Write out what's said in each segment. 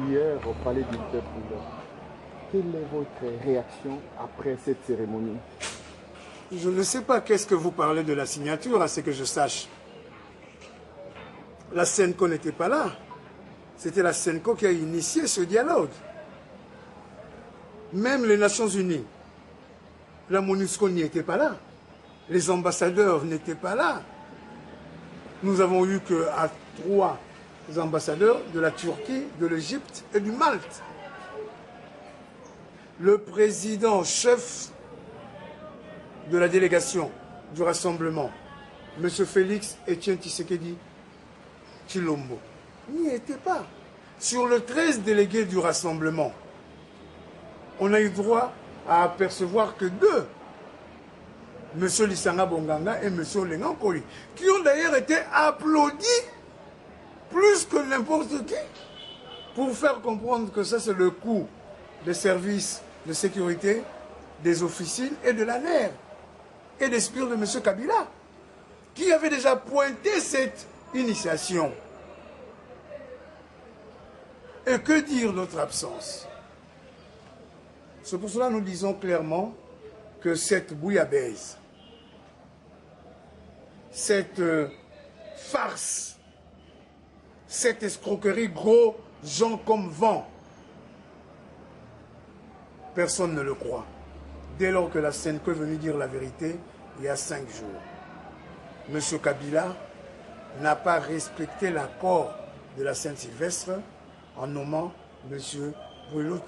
hier au Palais du Peuple. Quelle est votre réaction après cette cérémonie? Je ne sais pas qu'est-ce que vous parlez de la signature, à ce que je sache. La Senco n'était pas là. C'était la Senco qui a initié ce dialogue. Même les Nations Unies, la MONUSCO n'y était pas là. Les ambassadeurs n'étaient pas là. Nous avons eu qu'à 3 ambassadeurs de la Turquie, de l'Égypte et du Malte. Le président chef de la délégation du rassemblement, M. Félix Etienne Tshisekedi Tshilombo, n'y était pas. Sur le 13 délégués du rassemblement, on a eu droit à apercevoir que 2, M. Lissanga Bonganga et M. Olenga Nkoli, qui ont d'ailleurs été applaudis plus que n'importe qui, pour faire comprendre que ça c'est le coût des services de sécurité, des officines et de la NER, et des spires de M. Kabila, qui avait déjà pointé cette initiation. Et que dire notre absence? C'est pour cela que nous disons clairement que cette bouillabaisse, cette farce, cette escroquerie, gros gens comme vent, personne ne le croit. Dès lors que la Senco est venue dire la vérité, il y a 5 jours, M. Kabila n'a pas respecté l'accord de la Saint-Sylvestre en nommant M. Bruno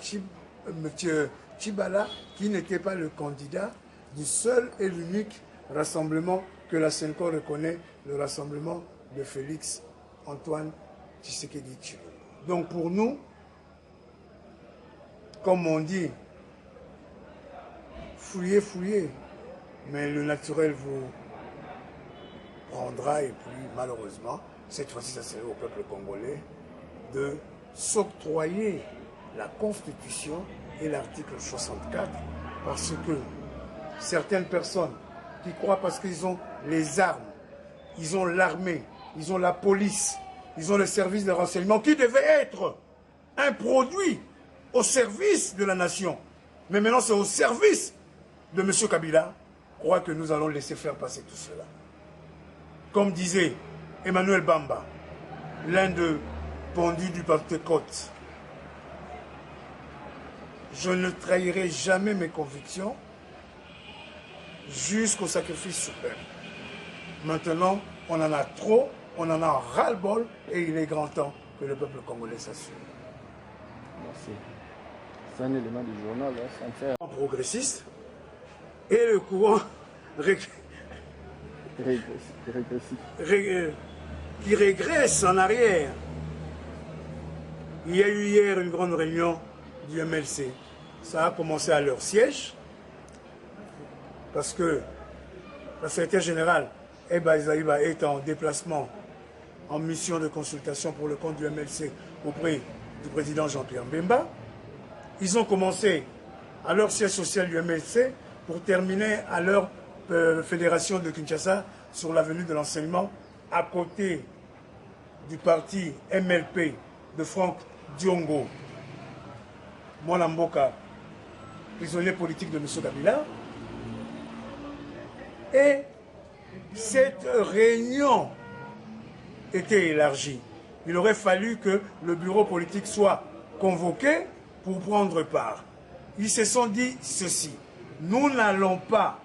Tshibala, qui n'était pas le candidat du seul et l'unique rassemblement que la Senco reconnaît, le rassemblement de Félix Antoine Tshisekedi Tshilombo. Donc pour nous, comme on dit, fouillez, fouillez, mais le naturel vous prendra, et puis malheureusement, cette fois-ci ça serait au peuple congolais de s'octroyer la Constitution et l'article 64, parce que certaines personnes qui croient parce qu'ils ont les armes, ils ont l'armée, ils ont la police, ils ont le service de renseignement qui devait être un produit au service de la nation. Mais maintenant c'est au service de M. Kabila, croient que nous allons laisser faire passer tout cela. Comme disait Emmanuel Bamba, l'un de pendus du Pentecôte, je ne trahirai jamais mes convictions jusqu'au sacrifice suprême. Maintenant, on en a trop, on en a ras-le-bol et il est grand temps que le peuple congolais s'assure. Merci. C'est un élément du journal, hein, sans faire. Progressiste et le courant qui régresse en arrière. Il y a eu hier une grande réunion du MLC. Ça a commencé à leur siège parce que la secrétaire générale Eba Zaïba est en déplacement, en mission de consultation pour le compte du MLC auprès du président Jean-Pierre Mbemba. Ils ont commencé à leur siège social du MLC pour terminer à leur fédération de Kinshasa sur l'avenue de l'enseignement à côté du parti MLP de Franck Diongo, Mwana Mboka, prisonnier politique de M. Kabila. Et cette réunion était élargie. Il aurait fallu que le bureau politique soit convoqué pour prendre part. Ils se sont dit ceci: nous n'allons pas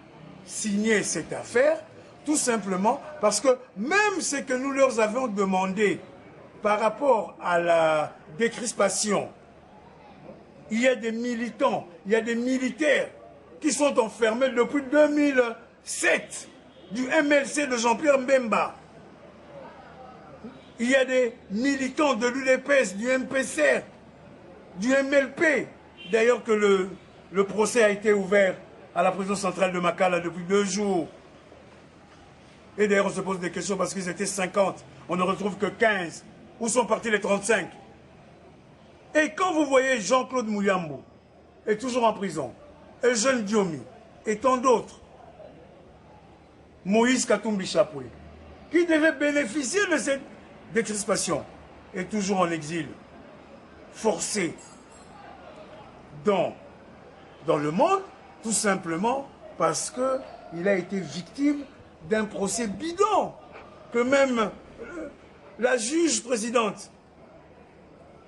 signer cette affaire, tout simplement parce que même ce que nous leur avions demandé par rapport à la décrispation, il y a des militants, il y a des militaires qui sont enfermés depuis 2007 du MLC de Jean-Pierre Mbemba. Il y a des militants de l'UDPS, du MPCR, du MLP. D'ailleurs que le procès a été ouvert à la prison centrale de Makala depuis 2 jours. Et d'ailleurs on se pose des questions parce qu'ils étaient 50. On ne retrouve que 15. Où sont partis les 35? Et quand vous voyez Jean-Claude Mouyambou est toujours en prison, et Jeune Diomi, et tant d'autres, Moïse Katumbi Chapoué, qui devait bénéficier de cette décrispation, est toujours en exil. forcé dans le monde, tout simplement parce qu'il a été victime d'un procès bidon, que même la juge présidente,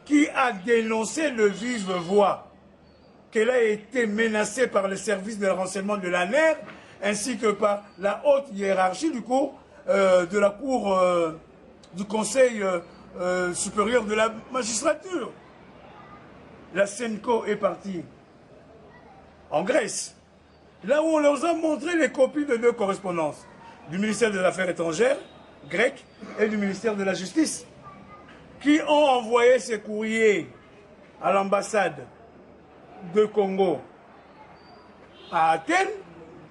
qui a dénoncé de vive voix qu'elle a été menacée par le service de renseignement de l'ANER, ainsi que par la haute hiérarchie du du Conseil supérieur de la magistrature. La SENCO est partie en Grèce, là où on leur a montré les copies de 2 correspondances, du ministère des Affaires étrangères grec et du ministère de la Justice, qui ont envoyé ces courriers à l'ambassade de Congo à Athènes.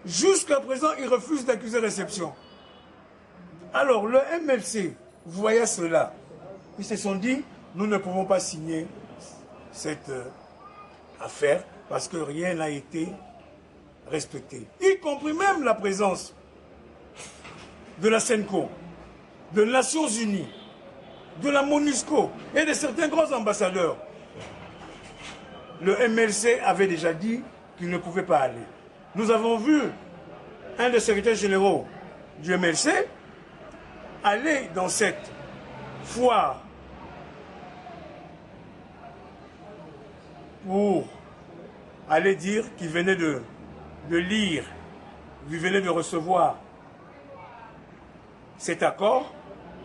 Jusqu'à présent, ils refusent d'accuser réception. Alors, le MLC, vous voyez cela, ils se sont dit, nous ne pouvons pas signer cette affaire parce que rien n'a été respecté. Y compris même la présence de la SENCO, de Nations Unies, de la MONUSCO et de certains grands ambassadeurs. Le MLC avait déjà dit qu'il ne pouvait pas aller. Nous avons vu un des secrétaires généraux du MLC aller dans cette foire pour aller dire qu'il venait de lire, qu'il venait de recevoir cet accord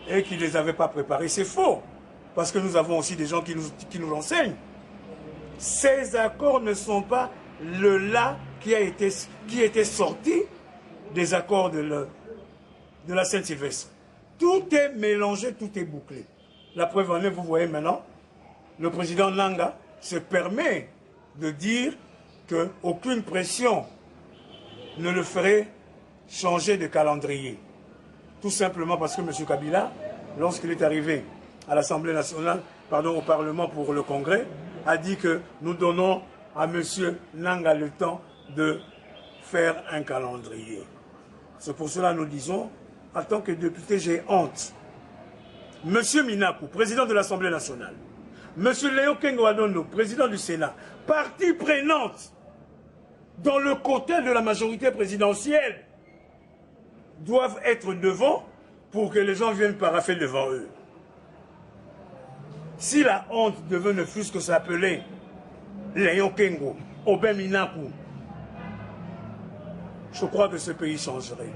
et qu'il ne les avait pas préparés. C'est faux, parce que nous avons aussi des gens qui nous l'enseignent. Ces accords ne sont pas le là qui était sorti des accords de la Saint-Sylvestre. Tout est mélangé, tout est bouclé. La preuve en est, vous voyez maintenant, le président Nanga se permet de dire qu'aucune pression ne le ferait changer de calendrier. Tout simplement parce que M. Kabila, lorsqu'il est arrivé à l'Assemblée nationale, au Parlement pour le Congrès, a dit que nous donnons à M. Nanga le temps de faire un calendrier. C'est pour cela que nous disons, en tant que député, j'ai honte. M. Minaku, président de l'Assemblée nationale, M. Léo Kengo-Adondo, président du Sénat, partie prenante dans le côté de la majorité présidentielle, doivent être devant pour que les gens viennent paraffer devant eux. Si la honte devait ne fût-ce que s'appeler Léo Kengo, Obin Minaku, je crois que ce pays changerait.